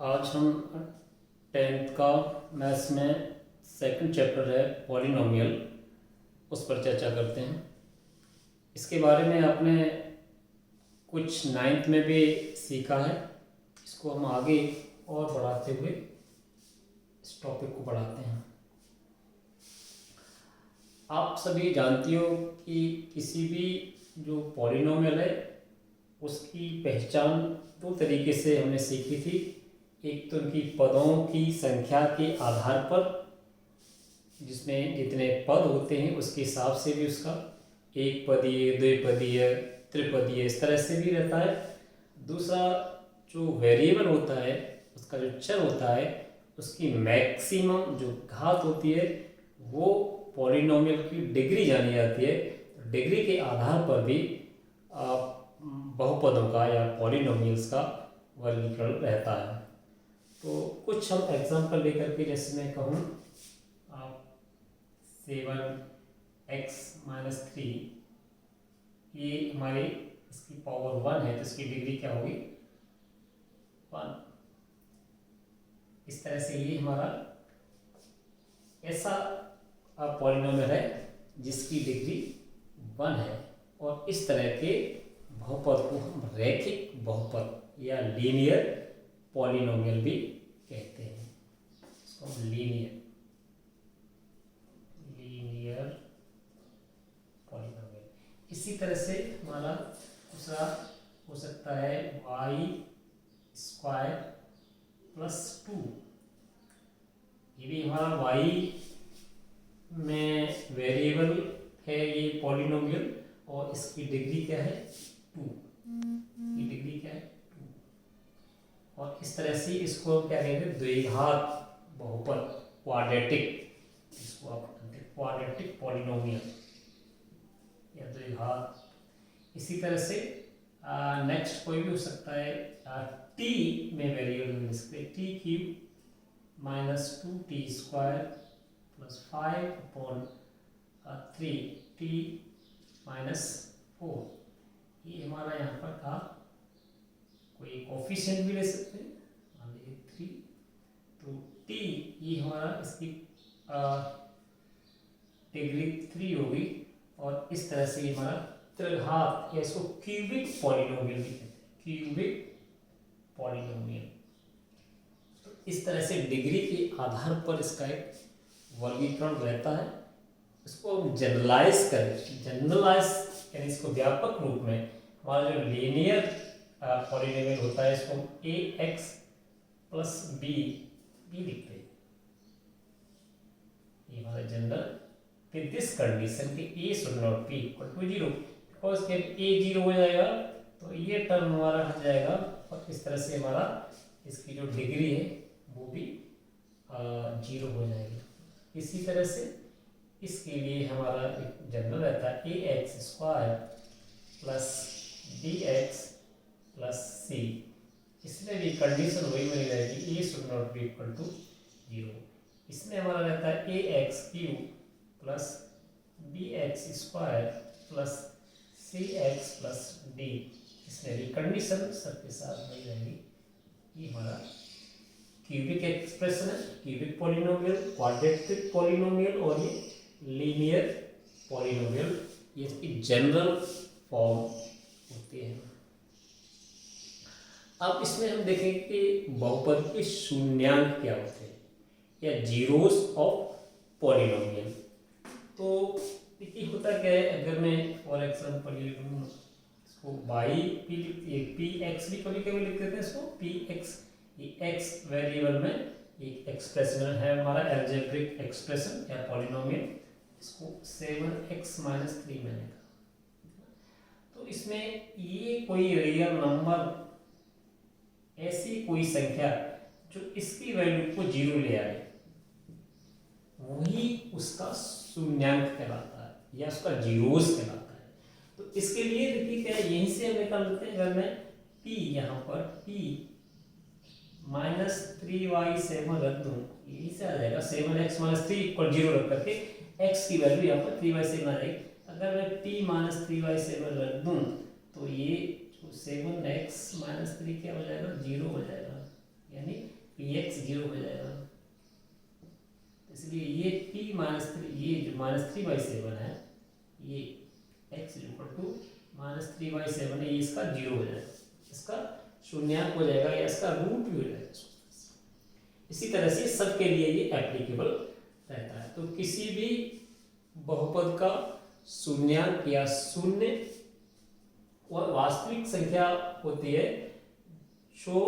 आज हम 10th का मैथ्स में सेकंड चैप्टर है पॉलिनोमियल, उस पर चर्चा करते हैं। इसके बारे में आपने कुछ 9th में भी सीखा है। इसको हम आगे और बढ़ाते हुए इस टॉपिक को बढ़ाते हैं। आप सभी जानती हो कि किसी भी जो पॉलिनोमियल है उसकी पहचान दो तरीके से हमने सीखी थी। एक तो उनकी पदों की संख्या के आधार पर, जिसमें जितने पद होते हैं उसके हिसाब से भी उसका एक पदीय, द्विपदीय, त्रिपदीय इस तरह से भी रहता है। दूसरा जो वेरिएबल होता है, उसका जो चर होता है, उसकी मैक्सिमम जो घात होती है वो पॉलिनोमियल की डिग्री जानी जाती है। डिग्री के आधार पर भी बहुपदों का या पॉलिनोमियल्स का वर्गीकरण रहता है। तो कुछ हम एग्जांपल लेकर के, जैसे मैं कहूँ 7x-3, ये हमारी इसकी पावर 1 है तो इसकी डिग्री क्या होगी 1। इस तरह से ये हमारा ऐसा पॉलिनोमियल है जिसकी डिग्री 1 है। और इस तरह के बहुपद को हम रैखिक बहुपद या लीनियर पॉलिनोमियल भी कहते हैं। इसको हम लीनियर पॉलिनोमियल। इसी तरह से हमारा दूसरा हो सकता है y² + 2। ये भी हमारा y में वेरिएबल है ये पॉलिनोमियल, और इसकी डिग्री क्या है 2। की डिग्री क्या है 2। और इस तरह से इसको क्या कहेंगे द्विघात बहुपद, क्वाड्रेटिक, इसको आप क्वाड्रेटिक पॉलिनोमियल या द्विघात। इसी तरह से नेक्स्ट कोई भी हो सकता है t में वेरिएबल मिल सकते हैं। t³ - 2t² + 5/3t - 4। ये हमारा यहाँ पर था। कोई कोफिशिएंट भी ले सकते हैं, मान लीजिए 3। तो t ये हमारा इसकी डिग्री 3 होगी। और इस तरह से ये हमारा त्रिघात या इसको क्यूबिक पॉलिनोमियल भी कहते हैं, क्यूबिक पॉलिनोमियल। तो इस तरह से डिग्री के आधार पर इसका एक वर्गीकरण रहता है। इसको हम जनरलाइज करें, यानी इसको व्यापक रूप में हमारा जो लीनियर पॉलिनोमियल होता है इसको ax + b लिखते हैं। ये हमारा जनरल विद दिस कंडीशन कि a should not be equal to 0। Because जब a 0 हो जाएगा तो ये टर्म हमारा हट जाएगा, और इस तरह से हमारा इसकी जो डिग्री है वो भी 0 हो जाएगी। इसी तरह से इसके लिए हमारा एक जनरल रहता है ax² + bx + c। इसमें भी कंडीशन वही बनी रहेगी, a should not be equal to 0। इसमें हमारा रहता है ax³ + bx² + cx + d। इसमें भी कंडीशन सबके साथ वही रहेगी। ये हमारा क्यूबिक एक्सप्रेशन है, क्यूबिक पॉलिनोमियल, क्वाड्रेटिक पॉलिनोमियल और ये लीनियर पॉलिनोमियल। ये इसकी जनरल फॉर्म होती है। अब इसमें हम देखेंगे कि बहुपद के शून्यांक क्या होते हैं या जीरोस ऑफ पॉलिनोमियल। तो देखिए होता क्या है, अगर मैं फॉर एग्जाम्पल ये लूँ इसको px भी कभी कभी लिख देते हैं इसको px। ये x वेरिएबल में एक एक्सप्रेशन है हमारा एल्जेब्रिक एक्सप्रेशन या पॉलिनोमियल। इसको 7x - 3 मैंने कहा। तो इसमें ये कोई रियल नंबर, ऐसी कोई संख्या जो इसकी वैल्यू को 0 ले आए, वही उसका शून्यांक कहलाता है या उसका जीरोस कहलाता है। तो इसके लिए देखिए क्या है, यहीं से हम निकाल लेते हैं। अगर मैं p यहाँ पर p - 3y7 रख दूँ, यही से आ जाएगा 7x - 3 = 0 रख करके x की वैल्यू यहाँ पर 3y7 आ जाएगी। अगर मैं p - 3y7 रख दूँ तो ये जो 7x - 3 क्या हो जाएगा 0 हो जाएगा, यानी -3/7 है, ये x इक्वल टू -3/7 है, ये इसका 0 हो जाएगा, इसका शून्यांक हो जाएगा या इसका रूट भी हो जाएगा। इसी तरह से सबके लिए ये एप्लीकेबल रहता है। तो किसी भी बहुपद का शून्यांक या शून्य और वास्तविक संख्या होती है जो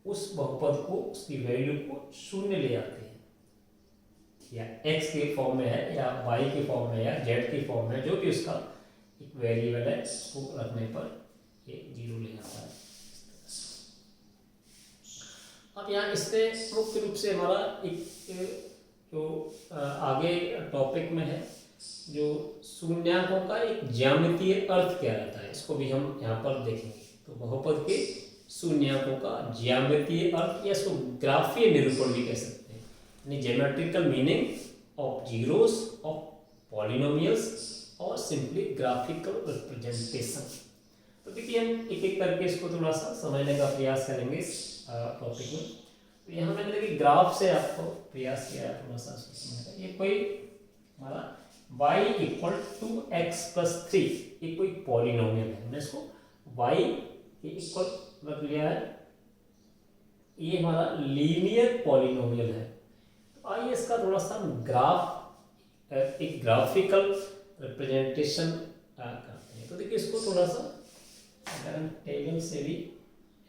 उस बहुपद को, उसकी वैल्यू को शून्य ले आते हैं, या x के फॉर्म में है या y के फॉर्म में या z के फॉर्म में, जो भी उसका एक वेरिएबल है, उसको रखने पर ये 0 ले आता है। अब यहाँ इसमें मुख्य रूप से हमारा एक जो आगे टॉपिक में है, जो शून्याङ्कों का एक ज्यामितीय अर्थ क्या रहता है, इसको भी हम यहाँ पर देखेंगे। तो बहुपद के शून्याङ्कों का ज्यामितीय अर्थ या इसको ग्राफीय निरूपण भी कह सकते हैं, यानी geometrical meaning of zeros of polynomials और सिंपली ग्राफिकल रिप्रेजेंटेशन। तो देखिए हम एक एक करके इसको थोड़ा सा समझने का प्रयास करेंगे इस टॉपिक में। तो यहाँ मैंने देखिए ग्राफ से आपको प्रयास किया है थोड़ा सा समझने का। ये कोई हमारा y equal to x plus 3, ये कोई पॉलिनोमियल है, हमने इसको y के इक्वल रख लिया है, ये हमारा लीनियर पॉलिनोमियल है। तो आइए इसका थोड़ा सा ग्राफ, एक ग्राफिकल रिप्रेजेंटेशन करते हैं। तो देखिए इसको थोड़ा सा अगर हम टेबल से भी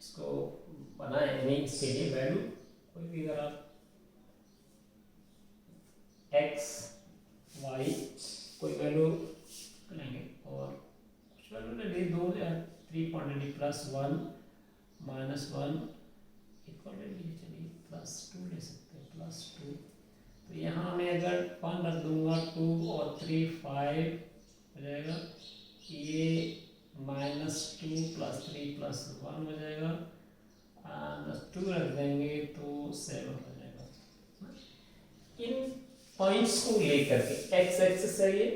इसको बनाए, नहीं इसके लिए वैल्यू कोई भी अगर आप x y कोई वैल्यू लेंगे और कुछ वैल्यू ले ली, 2 या 3.8 प्लस 1 माइनस 1 इक्वल ले लीजिए, चलिए प्लस 2 ले सकते हैं, प्लस 2। तो यहाँ मैं अगर 1 रख दूंगा, 2 और 3 5 हो जाएगा, ये -2 प्लस 3 प्लस 1 हो जाएगा, 2 रख देंगे तो 7 हो जाएगा। इन पॉइंट्स को लेकर के x एक्सिस है ये,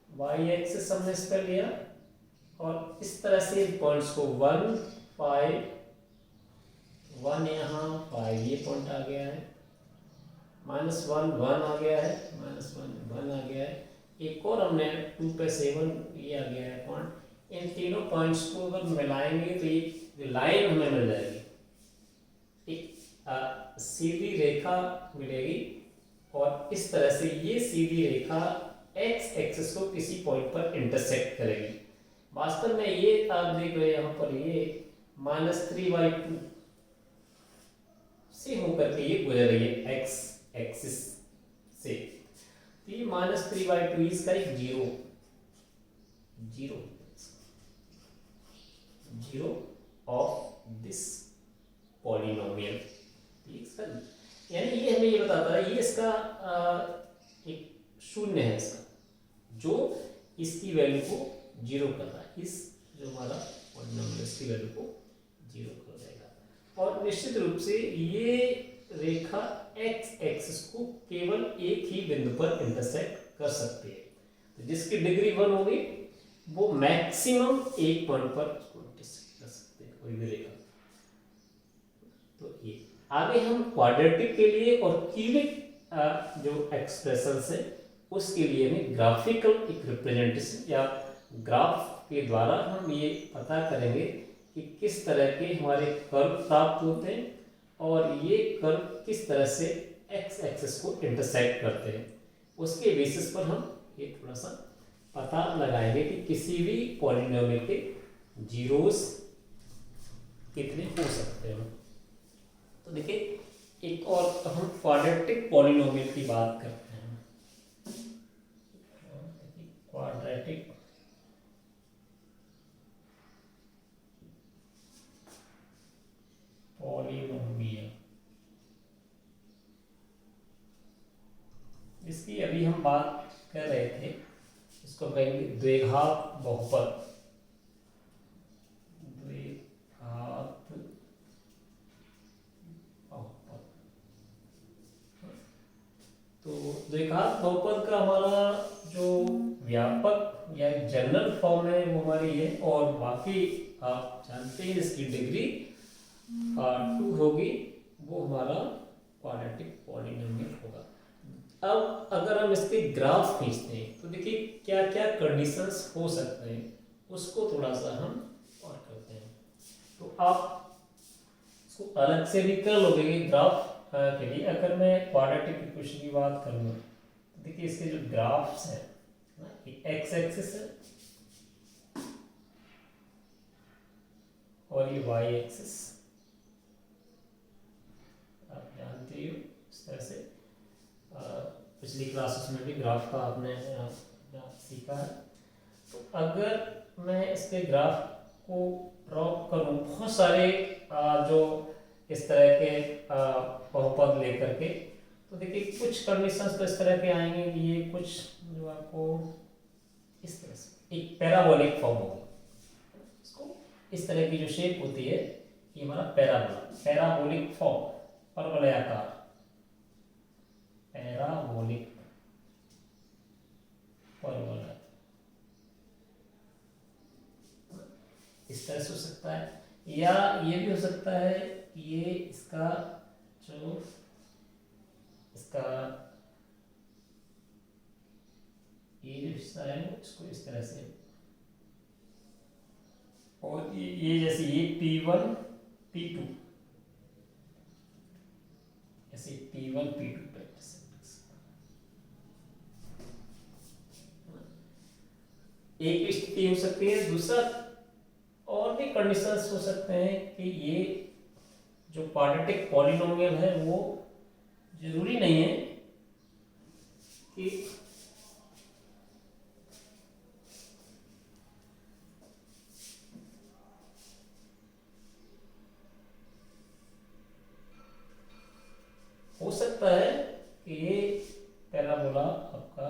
y एक्सिस हमने इस पर लिया और इस तरह से पॉइंट्स को 1 5 1 यहाँ 5 ये पॉइंट आ गया है, -1 1 आ गया है, -1 1 आ गया है, एक और हमने 2 पे 7 ये आ गया है पॉइंट। इन तीनों पॉइंट्स को अगर मिलाएंगे तो एक लाइन हमें मिल जाएगी, एक सीधी रेखा मिलेगी और इस तरह से ये सीधी रेखा x एक्सिस को किसी पॉइंट पर इंटरसेक्ट करेगी। वास्तव में ये आप देख रहे हैं यहाँ पर, ये -3/2 से होकर के ये गुजर रही है x एक्सिस से। तो ये -3/2 इसका एक जीरो ऑफ दिस पॉलिनोमियल, यानी ये हमें ये बताता है, ये इसका एक शून्य है इसका, जो इसकी वैल्यू को 0 कर रहा है, इस जो हमारा पॉलिनोमियल इसकी वैल्यू को 0 कर देगा। और निश्चित रूप से ये रेखा x एक्सिस को केवल एक ही बिंदु पर इंटरसेक्ट कर सकती है, तो जिसकी डिग्री 1 होगी वो मैक्सिमम एक पॉइंट पर उसको इंटरसेक्ट कर सकते हैं कोई भी रेखा। तो ये आगे हम क्वाड्रेटिक के लिए और क्यूबिक जो एक्सप्रेशन है उसके लिए हमें ग्राफिकल एक रिप्रेजेंटेशन या ग्राफ के द्वारा हम ये पता करेंगे कि किस तरह के हमारे कर्व प्राप्त होते हैं और ये कर्व किस तरह से x एक्सिस को इंटरसेक्ट करते हैं। उसके बेसिस पर हम ये थोड़ा सा पता लगाएंगे कि किसी भी पॉलिनोमियल के जीरोस कितने हो सकते हैं। तो देखिए एक और हम क्वाड्रेटिक पॉलिनोमियल की बात करते हैं। क्वाड्रेटिक पॉलिनोमियल, इसकी अभी हम बात कर रहे थे, इसको कहेंगे द्विघात बहुपद। तो द्विघात बहुपद का हमारा जो व्यापक या जनरल फॉर्म है वो हमारी है, और बाकी आप जानते हैं इसकी डिग्री 2 होगी, वो हमारा क्वाड्रेटिक पॉलिनोमियल होगा। अब अगर हम इसके ग्राफ खींचते हैं तो देखिए क्या क्या कंडीशंस हो सकते हैं, उसको थोड़ा सा हम और करते हैं। तो आप इसको अलग से भी कर लोगे कि ग्राफ के लिए। अगर मैं क्वाड्रेटिक इक्वेशन की बात करूँ तो देखिए इसके जो ग्राफ्स हैं ना, ये एक्स एक्सिस है और ये वाई एक्सिस, आप जानते हो इस तरह से। पिछली क्लासेस में भी ग्राफ का आपने सीखा है। तो अगर मैं इसके ग्राफ को ड्रॉ करूं बहुत सारे जो इस तरह के बहुपद लेकर के, तो देखिए कुछ कंडीशंस तो इस तरह के आएंगे कि ये कुछ जो आपको इस तरह से एक पैराबोलिक फॉर्म होगा। इसको इस तरह की जो शेप होती है ये हमारा पैराबोलिक फॉर्म, परवलयाकार पैराबोलिक परवलय इस तरह से हो सकता है। या ये भी हो सकता है कि ये इसका जो इसका ये जो हिस्सा है इसको इस तरह से, और ये जैसे ये P1 P2 ऐसे P1 P2 पे एक स्थिति हो सकती है। दूसरा और भी कंडीशंस हो सकते हैं कि ये जो क्वाड्रेटिक पॉलिनोमियल है वो जरूरी नहीं है कि हो सकता है कि ये पैराबोला आपका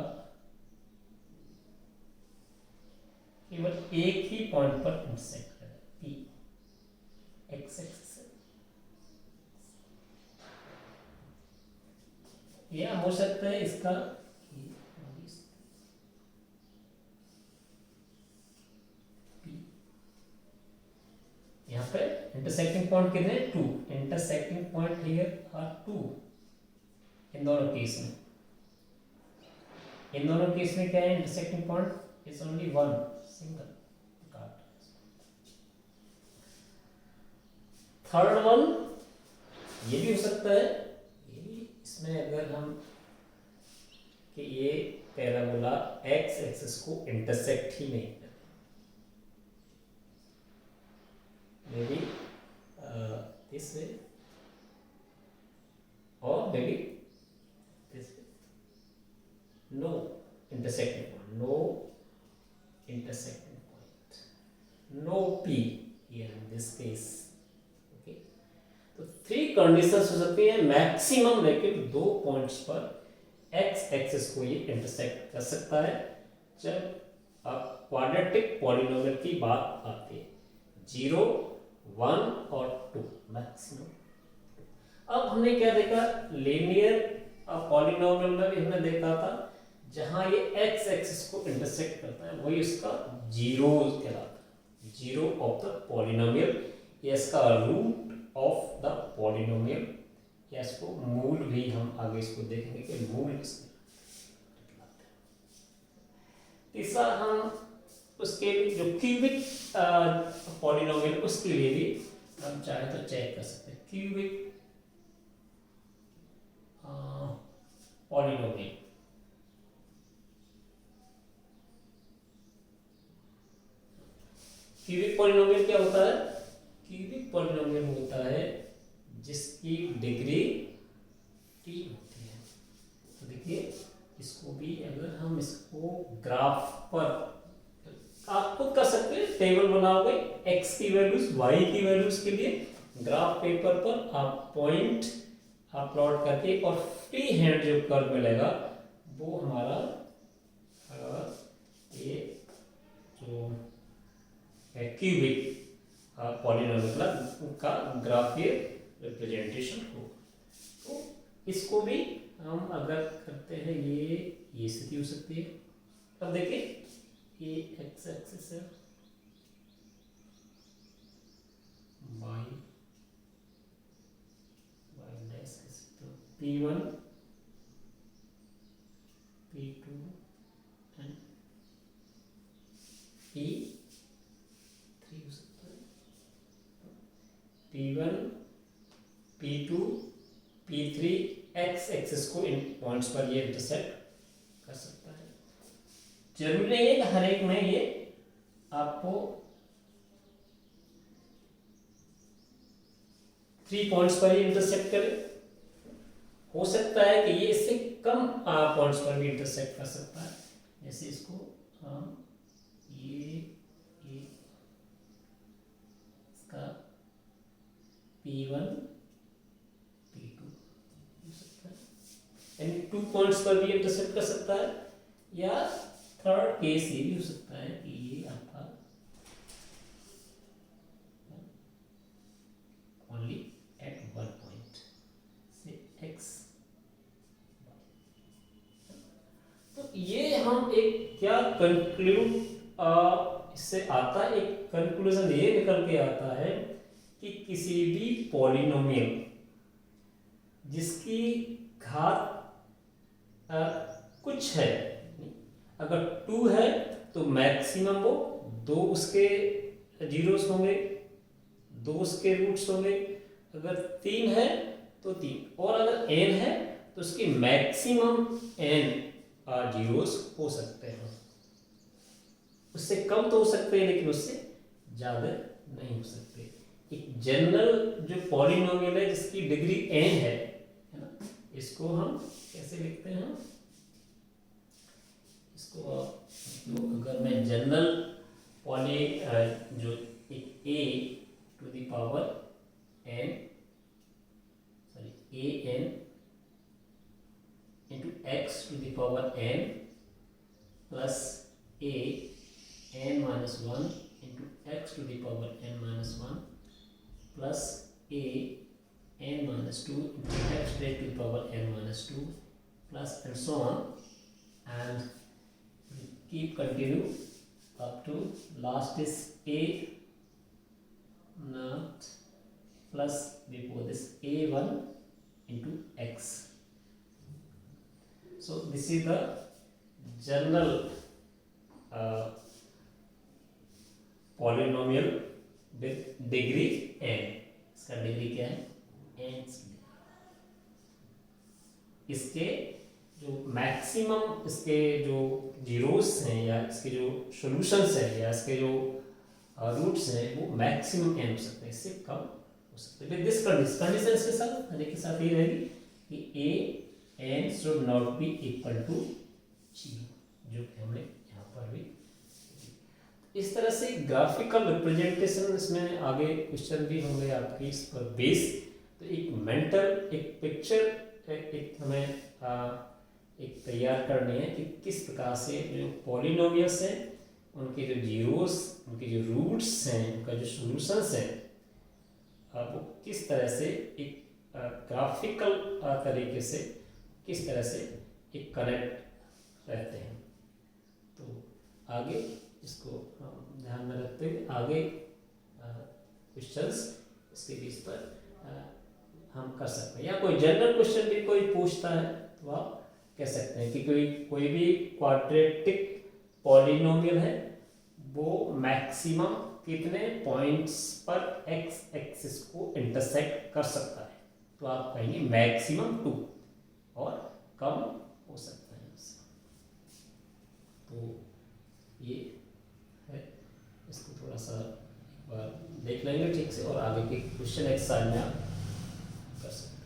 केवल एक ही पॉइंट पर इंटरसेक्ट करे, पी एक्स एक्सिस से, या हो सकता है इसका यहाँ पे इंटरसेक्टिंग पॉइंट कितने, 2 इंटरसेक्टिंग पॉइंट हियर आर 2 इन दोनों केस में। इन दोनों केस में क्या है, intersecting point is only one single. Third one ये भी हो सकता है, ये भी इसमें अगर हम कि ये पैराबोला एक्स एक्सिस को इंटरसेक्ट ही नहीं करे, मे बी दिस वे और maybe this way, no intersecting point, no intersecting point, no P here in this case, okay। तो 3 कंडीशंस हो सकती है मैक्सिमम, लेकिन 2 पॉइंट्स पर एक्स एक्सिस को ये इंटरसेक्ट कर सकता है जब आप क्वाड्रेटिक पॉलिनोमियल की बात आती है, 0, 1 और 2 मैक्सिमम। अब हमने क्या देखा, लीनियर पॉलिनोमियल में भी हमने देखा था जहां ये एक्स एक्सिस को इंटरसेक्ट करता है वही इसका जीरो कहलाता है, जीरो ऑफ द पॉलिनोमियल, या इसका रूट ऑफ द पॉलिनोमियल, या इसको मूल भी हम आगे इसको देखेंगे कि मूल किसमें। तीसरा हम उसके लिए जो क्यूबिक पॉलिनोमियल उसके लिए भी हम चाहे तो चेक कर सकते हैं, क्यूबिक पॉलिनोमियल। क्यूबिक पॉलिनोमियल क्या होता है, क्यूबिक पॉलिनोमियल होता है जिसकी डिग्री t होती है। तो देखिए इसको भी अगर हम इसको ग्राफ पर, आप खुद कर सकते हैं, टेबल बनाओगे x की वैल्यूज y की वैल्यूज के लिए, ग्राफ पेपर पर आप पॉइंट आप प्लॉट करके और फ्री हैंड जो कर्व मिलेगा वो हमारा ये जो क्यूबिक पॉलिनोमियल का ग्राफीय रिप्रेजेंटेशन हो। तो इसको भी हम अगर करते हैं, ये स्थिति हो सकती है। अब देखिए ये एक्स एक्सिस है, वाई डैश, तो P1 P1 P2 P3 x axis को इन पॉइंट्स पर ये इंटरसेक्ट कर सकता है। जरूरी नहीं है कि हर एक में ये आपको 3 पॉइंट्स पर ही इंटरसेक्ट करे, हो सकता है कि ये इससे कम पॉइंट्स पर भी इंटरसेक्ट कर सकता है। जैसे इसको हम ये इसका P1 P2 हो सकता है, यानी 2 पॉइंट्स पर भी इंटरसेक्ट कर सकता है, या थर्ड केस ये भी हो सकता है कि ये आपका ओनली एट वन पॉइंट से x। तो ये हम एक क्या कंक्लूड इससे आता है, एक कंक्लूजन ये निकल के आता है कि किसी भी पॉलिनोमियल जिसकी घात कुछ है, अगर 2 है तो मैक्सिमम वो 2 उसके जीरोस होंगे, 2 उसके रूट्स होंगे, अगर 3 है तो 3, और अगर n है तो उसके मैक्सिमम n जीरोस हो सकते हैं। उससे कम तो हो सकते हैं लेकिन उससे ज़्यादा नहीं हो सकते। एक जनरल जो पॉलिनोमियल है जिसकी डिग्री n है ना, इसको हम कैसे लिखते हैं? इसको तो अगर मैं जनरल पॉली जो एक a to the power n sorry a n into x to the power n plus a n minus 1 into x to the power n minus 1 plus a n minus 2 into x raised to the power n minus 2 plus and so on, and keep continue up to last is a naught plus before this a1 into x. So this is the general polynomial with degree n. इसका degree क्या है? n। इसके जो maximum इसके जो zeros हैं या इसके जो सॉल्यूशंस हैं या इसके जो रूट्स हैं वो मैक्सिमम n हो सकते हैं, इससे कम हो सकते हैं। दिस कंडीशन के साथ हर एक के साथ ये रहेगी कि a n should not be equal to 0, जो कि हमने यहाँ पर भी। इस तरह से ग्राफिकल रिप्रेजेंटेशन इसमें आगे क्वेश्चन भी होंगे आपकी इस पर बेस। तो एक मेंटल एक पिक्चर एक हमें एक तैयार करनी है कि किस प्रकार से जो पॉलिनोमियल्स हैं उनके जो जीरोस, उनके जो रूट्स हैं, उनका जो सॉल्यूशंस हैं वो किस तरह से एक ग्राफिकल तरीके से किस तरह से एक कनेक्ट रहते हैं। तो आगे इसको हम ध्यान में रखते हुए आगे क्वेश्चंस इसके बीच पर हम कर सकते हैं, या कोई जनरल क्वेश्चन भी कोई पूछता है तो आप कह सकते हैं कि कोई भी क्वाड्रेटिक पॉलिनोमियल है वो मैक्सिमम कितने पॉइंट्स पर एक्स एक्सिस को इंटरसेक्ट कर सकता है, तो आप कहेंगे मैक्सिमम 2 और कम हो सकता है उससे। तो ये है, इसको थोड़ा सा एक बार देख लेंगे ठीक से और आगे के क्वेश्चन एक्सरसाइज में आप कर सकते हैं।